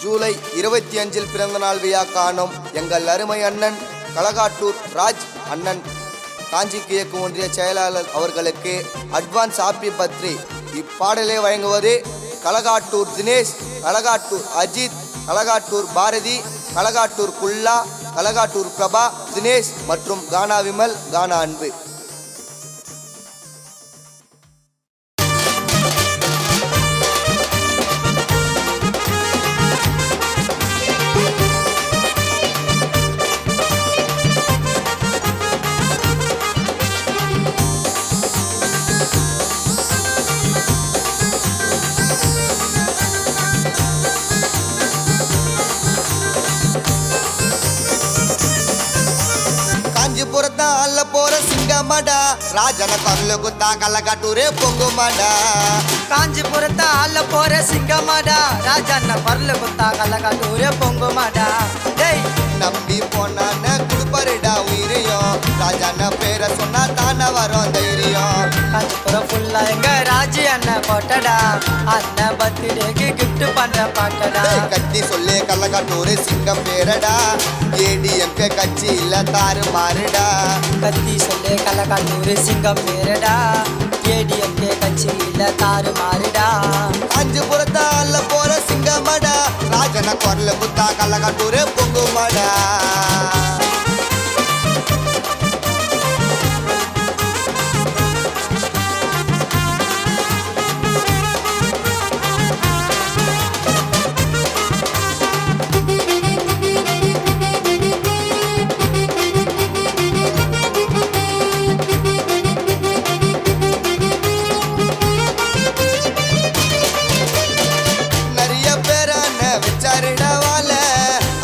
ஜூலை 25 பிறந்தநாள் விழா காணும் எங்கள் அருமை அண்ணன் களகாட்டூர் ராஜ் அண்ணன் காஞ்சி கிழக்கு ஒன்றிய செயலாளர் அவர்களுக்கு அட்வான்ஸ் ஹாப்பி பர்த்டே. இப்பாடலை வழங்குவது களகாட்டூர் தினேஷ், களகாட்டூர் அஜித், களகாட்டூர் பாரதி, களகாட்டூர் குல்லா, களகாட்டூர் பிரபா, தினேஷ் மற்றும் கானா விமல், கானா அன்பு. காஞ்சிபுரத்தா அல்ல போற சிங்கமாடா, ராஜன கருளு குத்தா களகாட்டூரே பொங்குமாடா. காஞ்சிபுரத்தா அல்ல போற சிங்கமாடா, ராஜன கருளு குத்தா களகாட்டூரே பொங்குமாடா. டேய் நம்பி போனான குடுப்பருடா உயிரையும், ராஜான பேரை சொன்னா தானே வரும் தைரியம். காஞ்சிபுரம் ஃபுல்லா எங்க ராஜி அண்ணன் போட்டடா, அண்ணன் பர்த்டேக்கு கிஃப்ட் பண்ற பாட்டடா. கத்தி சொல்லு களகாட்டூர் சிங்கம் பேரடா, ஏடிஎம்கே கட்சி இல்ல தாறு மாறுடா. கத்தி சொல்லு களகாட்டூர் சிங்கம் பேரடா, ஏடிஎம்கே கட்சி இல்ல தாறு மாறுடா. காஞ்சிபுரத்தா அல்ல போற சிங்கமாடா, ராஜன குரல குத்தா களகாட்டூரே பொங்குமாடா.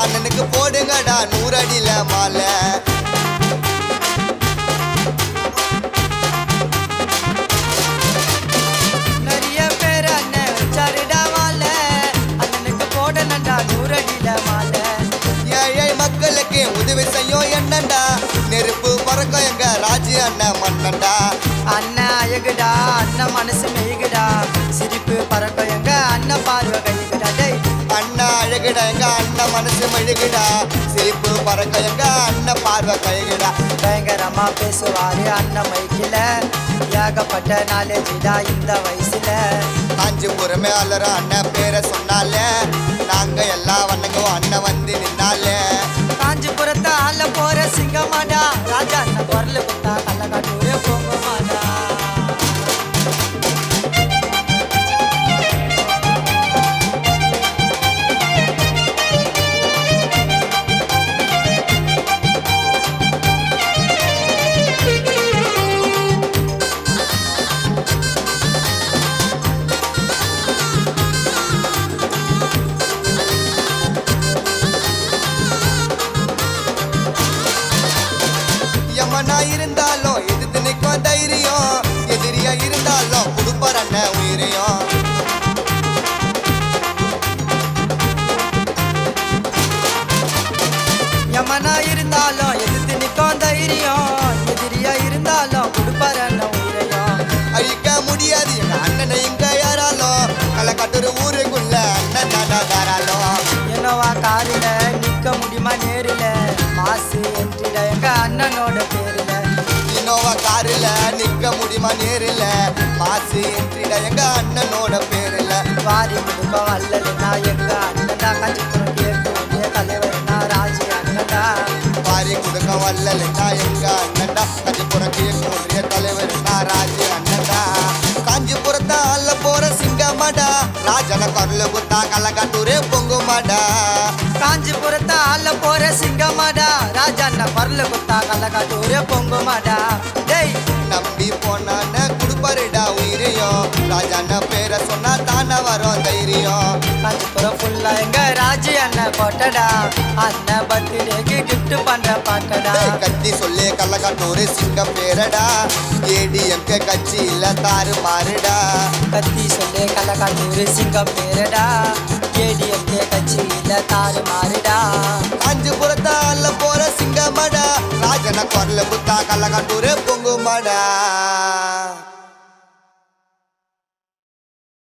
அண்ணனுக்கு போடுங்கடா 100 அடியில மாலை. நிறைய பேர் அண்ணன் வச்சாருடா மாலை, அண்ணனுக்கு போடணும்டா 100 அடியில மாலை. ஏழை மக்களுக்கு உதவி செய்யும் என்னண்டா, நெருப்பு பறக்கும் எங்க ராஜி அண்ணன் மன்னண்டா. அண்ணன் அழகுடா, அண்ணன் மனசு மெய்குடா, சிரிப்பு பறக்கும் எங்க அண்ணன் பார்வை கைகுடா. டேய் அண்ணா அழகுடா எங்க அண்ணன் மனசு மெழுகுடா, சிரிப்பு பறக்க எங்க அண்ணன் பார்வை கைகுடா. பயங்கரமா பேசுவாரு அண்ணன் மைக்கில, ஏகப்பட்ட நாலேஜிடா இந்த வயசுல. காஞ்சிபுரமே அலற அண்ணன் பேரை சொன்னாலே, நாங்க எல்லா வண்ணங்களும் அண்ணன் வந்து நின்னாலே. காஞ்சிபுரத்தை ஆள போற சிங்கமாடா, ராஜா அண்ணன் குரல் குத்தா களகாட்டூரே பொங்குமாடா. யமனா இருந்தாலும் எதிர்த்து நிற்கும் தைரியம், எதிரியா இருந்தாலும் கொடுப்பார் அண்ணன் உயிரையும். யமனா இருந்தாலும் எதிர்த்து நிற்கும் தைரியம், எதிரியா இருந்தாலும் கொடுப்பார் அண்ணன் உயிரையும். அழிக்க முடியாது எங்க அண்ணனை இங்க யாராலும், களகாட்டூர் ஊருக்குள்ள அண்ணன் தானா தாராலும். என்னவா காரில நிக்க முடியுமா நேரில, மாசு என்றிட எங்க அண்ணனோட பேருல. இனோவா காரில் நிக்க முடியுமா நேரில், மாசு என்றிட எங்க அண்ணனோட பேரில். வாரி கொடுக்க வல்லலுனா எங்க அண்ணன்டா, காஞ்சிபுரம் கேட்டு ஒன்றிய தலைவர்னா ராஜி அண்ணன்டா. வாரி கொடுக்க வல்லலுனா எங்க அண்ணன்டா, காஞ்சிபுரம் கேட்டு ஒன்றிய தலைவர்னா ராஜி அண்ணன்டா. காஞ்சிபுரத்தா அல்ல போற சிங்கமாடா, ராஜன கருளு குத்தா களகாட்டூரே பொங்குமாடா. காஞ்சிபுரத்தை ஆள போற சிங்கமாடா, ராஜா அண்ணன் குரல் குத்தா களகாட்டூரே பொங்குமாடா. டேய் நம்பி போனான குடுப்பாருடா உயிரையும், ராஜான பேரை சொன்னா தானே வரும் தைரியம். காஞ்சிபுரம் ஃபுல்லா எங்க ராஜி அண்ணன் போட்டடா, அண்ணன் பர்த்டேக்கு கிஃப்ட் பண்ற பாட்டடா. கத்தி சொல்லு களகாட்டூர் சிங்கம் பேரடா, ஏடிஎம்கே கட்சி இல்ல தாறு மாறுடா. கத்தி சொல்லு களகாட்டூர் சிங்கம் பேரடா, ஏடிஎம்கே கட்சி இல்ல தாறு மாறுடா. காஞ்சிபுரத்தா அல்ல போற சிங்கமாடா, ராஜன குரல குத்தா களகாட்டூரே பொங்குமாடா.